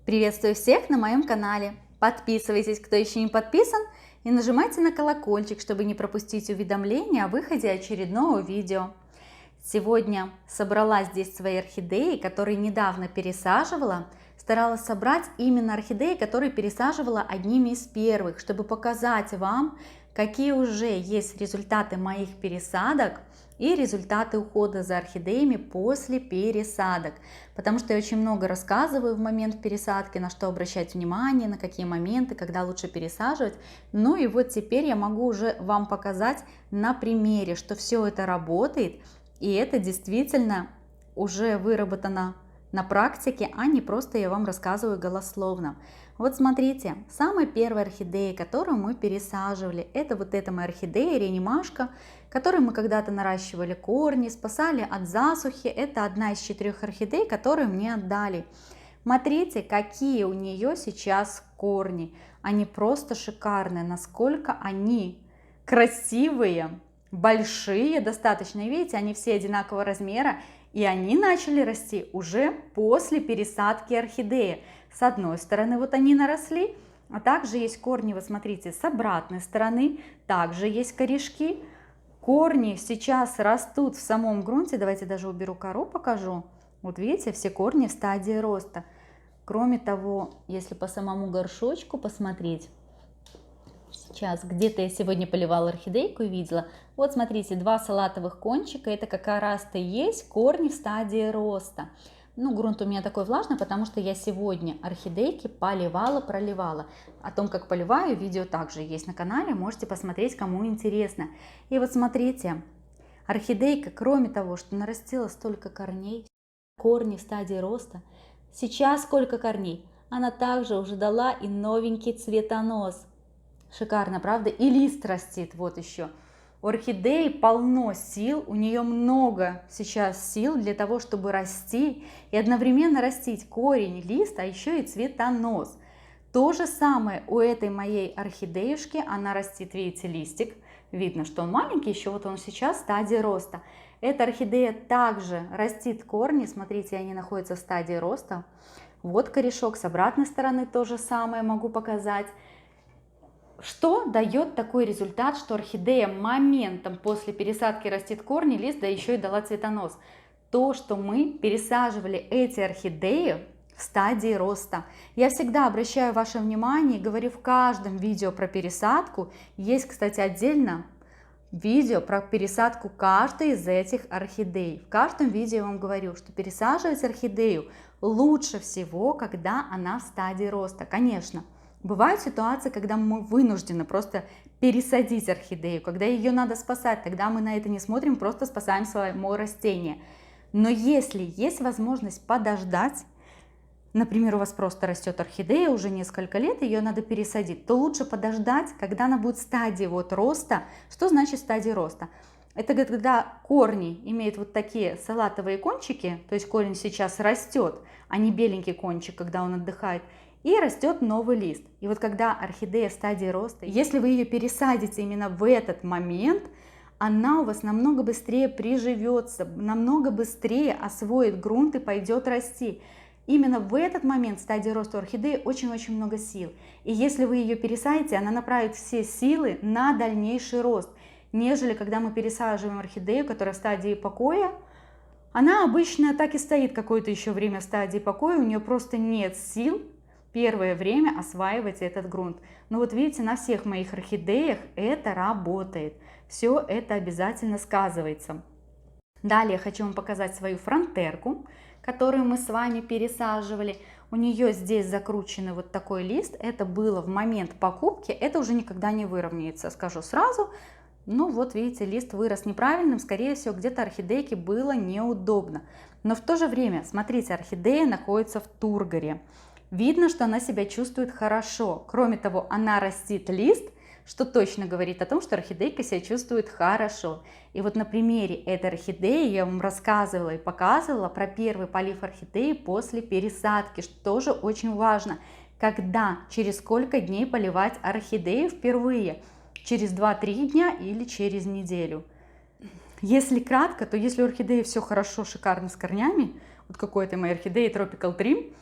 Приветствую всех на моем канале. Подписывайтесь, кто еще не подписан, и нажимайте на колокольчик, чтобы не пропустить уведомления о выходе очередного видео. Сегодня собрала здесь свои орхидеи, которые недавно пересаживала. Старалась собрать именно орхидеи, которые пересаживала одними из первых, чтобы показать вам, какие уже есть результаты моих пересадок и результаты ухода за орхидеями после пересадок. Потому что я очень много рассказываю в момент пересадки, на что обращать внимание, на какие моменты, когда лучше пересаживать. Ну и вот теперь я могу уже вам показать на примере, что все это работает, и это действительно уже выработано на практике, а не просто я вам рассказываю голословно. Вот смотрите, самая первая орхидея, которую мы пересаживали, это вот эта моя орхидея Реанимашка, которую мы когда-то наращивали корни, спасали от засухи. Это одна из 4 орхидей, которые мне отдали. Смотрите, какие у нее сейчас корни. Они просто шикарные, насколько они красивые, большие достаточно. Видите, они все одинакового размера. И они начали расти уже после пересадки орхидеи. С одной стороны вот они наросли, а также есть корни, вы смотрите, с обратной стороны также есть корешки. Корни сейчас растут в самом грунте. Давайте даже уберу кору, покажу. Вот видите, все корни в стадии роста. Кроме того, если по самому горшочку посмотреть, сейчас где-то я сегодня поливала орхидейку и видела. Вот смотрите, 2 салатовых кончика, это как раз-то есть корни в стадии роста. Ну, грунт у меня такой влажный, потому что я сегодня орхидейки поливала, проливала. О том, как поливаю, видео также есть на канале, можете посмотреть, кому интересно. И вот смотрите, орхидейка, кроме того, что нарастила столько корней, корни в стадии роста, сейчас сколько корней, она также уже дала и новенький цветонос. Шикарно, правда? И лист растит, вот еще. У орхидеи полно сил, у нее много сейчас сил для того, чтобы расти и одновременно растить корень, лист, а еще и цветонос. То же самое у этой моей орхидеюшки, она растит, видите, листик. Видно, что он маленький, еще вот он сейчас в стадии роста. Эта орхидея также растит корни, смотрите, они находятся в стадии роста. Вот корешок, с обратной стороны то же самое могу показать. Что дает такой результат, что орхидея моментом после пересадки растит корни, лист, да еще и дала цветонос? То, что мы пересаживали эти орхидеи в стадии роста. Я всегда обращаю ваше внимание и говорю в каждом видео про пересадку. Есть, кстати, отдельно видео про пересадку каждой из этих орхидей. В каждом видео я вам говорю, что пересаживать орхидею лучше всего, когда она в стадии роста. Конечно. Бывают ситуации, когда мы вынуждены просто пересадить орхидею, когда ее надо спасать, тогда мы на это не смотрим, просто спасаем само растение. Но если есть возможность подождать, например, у вас просто растет орхидея уже несколько лет, ее надо пересадить, то лучше подождать, когда она будет в стадии вот роста. Что значит стадия роста? Это когда корни имеют вот такие салатовые кончики, то есть корень сейчас растет, а не беленький кончик, когда он отдыхает, и растет новый лист. И вот когда орхидея в стадии роста, если вы ее пересадите именно в этот момент, она у вас намного быстрее приживется, намного быстрее освоит грунт и пойдет расти. Именно в этот момент в стадии роста орхидеи очень-очень много сил. И если вы ее пересадите, она направит все силы на дальнейший рост, нежели когда мы пересаживаем орхидею, которая в стадии покоя. Она обычно так и стоит какое-то еще время в стадии покоя, у нее просто нет сил первое время осваивать этот грунт. Но вот видите, на всех моих орхидеях это работает. Все это обязательно сказывается. Далее хочу вам показать свою фронтерку, которую мы с вами пересаживали. У нее здесь закрученный вот такой лист. Это было в момент покупки. Это уже никогда не выровняется, скажу сразу. Ну вот видите, лист вырос неправильным. Скорее всего, где-то орхидейке было неудобно. Но в то же время, смотрите, орхидея находится в тургоре. Видно, что она себя чувствует хорошо. Кроме того, она растит лист, что точно говорит о том, что орхидейка себя чувствует хорошо. И вот на примере этой орхидеи я вам рассказывала и показывала про первый полив орхидеи после пересадки, что тоже очень важно. Когда, через сколько дней поливать орхидею впервые? Через 2-3 дня или через неделю? Если кратко, то если у орхидеи все хорошо, шикарно с корнями, вот какой-то моей орхидеи Tropical Dream,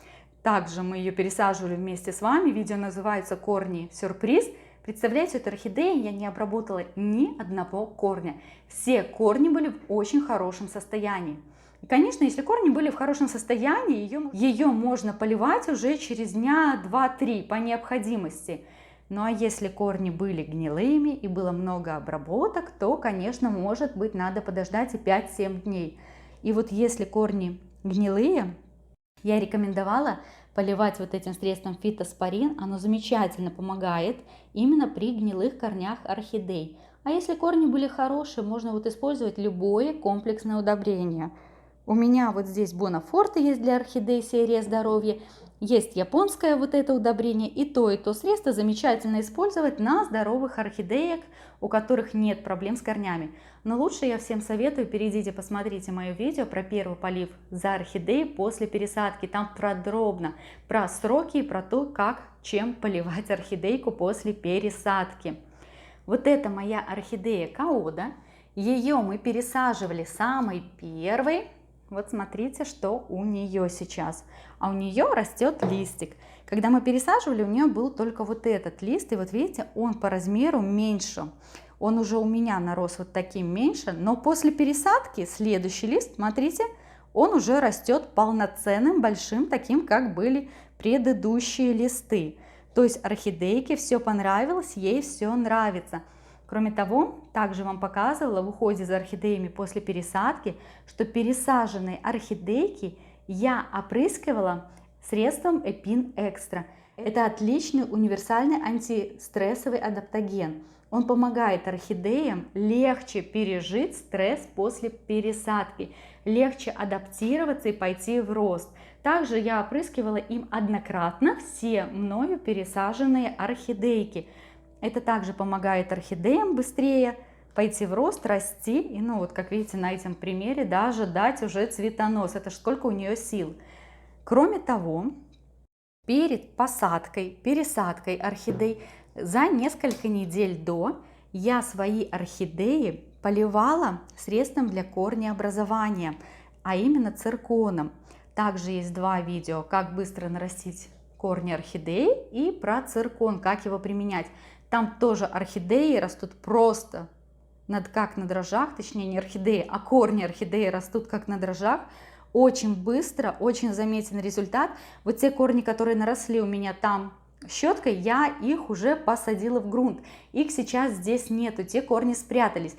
также мы ее пересаживали вместе с вами. Видео называется «Корни сюрприз». Представляете, эту орхидею я не обработала ни одного корня. Все корни были в очень хорошем состоянии. И, конечно, если корни были в хорошем состоянии, ее можно поливать уже через дня 2-3 по необходимости. Ну а если корни были гнилыми и было много обработок, то, конечно, может быть, надо подождать и 5-7 дней. И вот если корни гнилые, я рекомендовала поливать вот этим средством фитоспорин. Оно замечательно помогает именно при гнилых корнях орхидей. А если корни были хорошие, можно вот использовать любое комплексное удобрение. У меня вот здесь Бонафорте есть для орхидей, серия здоровья. Есть японское вот это удобрение, и то средство замечательно использовать на здоровых орхидеях, у которых нет проблем с корнями. Но лучше я всем советую, перейдите, посмотрите мое видео про первый полив за орхидеи после пересадки. Там подробно про сроки и про то, как, чем поливать орхидейку после пересадки. Вот это моя орхидея Каода. Ее мы пересаживали самой первой. Вот смотрите, что у нее сейчас. А у нее растет листик. Когда мы пересаживали, у нее был только вот этот лист. И вот видите, он по размеру меньше. Он уже у меня нарос вот таким меньше. Но после пересадки следующий лист, смотрите, он уже растет полноценным, большим, таким, как были предыдущие листы. То есть орхидейке все понравилось, ей все нравится. Кроме того, также вам показывала в уходе за орхидеями после пересадки, что пересаженные орхидейки я опрыскивала средством Epin Extra. Это отличный универсальный антистрессовый адаптоген. Он помогает орхидеям легче пережить стресс после пересадки, легче адаптироваться и пойти в рост. Также я опрыскивала им однократно все мною пересаженные орхидейки. Это также помогает орхидеям быстрее пойти в рост, расти. И ну вот, как видите на этом примере, даже дать уже цветонос. Это ж сколько у нее сил. Кроме того, перед пересадкой орхидей, за несколько недель до я свои орхидеи поливала средством для корнеобразования, а именно цирконом. Также есть два видео, как быстро нарастить корни орхидеи и про циркон, как его применять. Там тоже орхидеи растут просто как на дрожжах, точнее не орхидеи, а корни орхидеи растут как на дрожжах. Очень быстро, очень заметен результат. Вот те корни, которые наросли у меня там щеткой, я их уже посадила в грунт. Их сейчас здесь нету, те корни спрятались.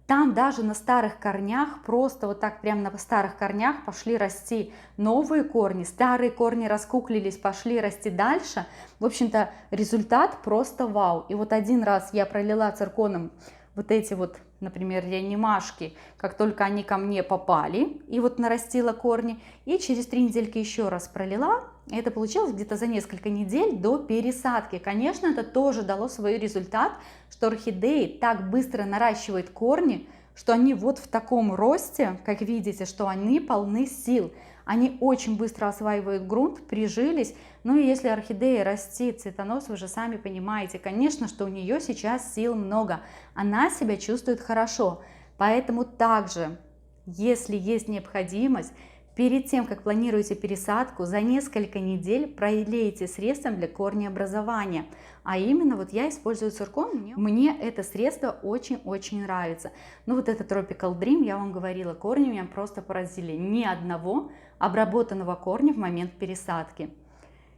Там даже на старых корнях, просто вот так прям на старых корнях пошли расти новые корни, старые корни раскуклились, пошли расти дальше. В общем-то, результат просто вау. И вот один раз я пролила цирконом вот эти вот, например, реанимашки, как только они ко мне попали, и вот нарастила корни, и через 3 недельки еще раз пролила. Это получилось где-то за несколько недель до пересадки. Конечно, это тоже дало свой результат, что орхидеи так быстро наращивают корни, что они вот в таком росте, как видите, что они полны сил. Они очень быстро осваивают грунт, прижились. Ну и если орхидея растит цветонос, вы же сами понимаете, конечно, что у нее сейчас сил много. Она себя чувствует хорошо. Поэтому также, если есть необходимость, перед тем, как планируете пересадку, за несколько недель пролейте средством для корнеобразования. А именно, вот я использую циркон, мне это средство очень-очень нравится. Ну вот это Tropical Dream, я вам говорила, корни меня просто поразили. Ни одного обработанного корня в момент пересадки.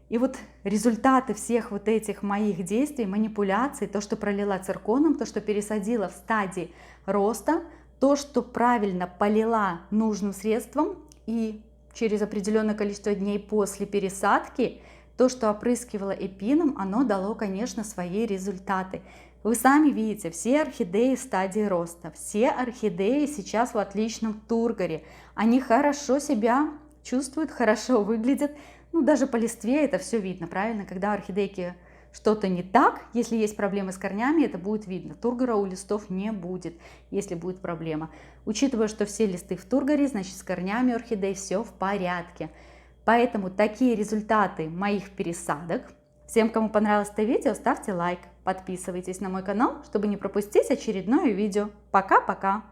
И вот результаты всех вот этих моих действий, манипуляций, то, что пролила цирконом, то, что пересадила в стадии роста, то, что правильно полила нужным средством, и через определенное количество дней после пересадки, то, что опрыскивала эпином, оно дало, конечно, свои результаты. Вы сами видите, все орхидеи в стадии роста, все орхидеи сейчас в отличном тургоре. Они хорошо себя чувствуют, хорошо выглядят. Ну, даже по листве это все видно, правильно? Когда орхидейки что-то не так, если есть проблемы с корнями, это будет видно. Тургора у листов не будет, если будет проблема. Учитывая, что все листы в тургоре, значит с корнями орхидей все в порядке. Поэтому такие результаты моих пересадок. Всем, кому понравилось это видео, ставьте лайк, подписывайтесь на мой канал, чтобы не пропустить очередное видео. Пока-пока!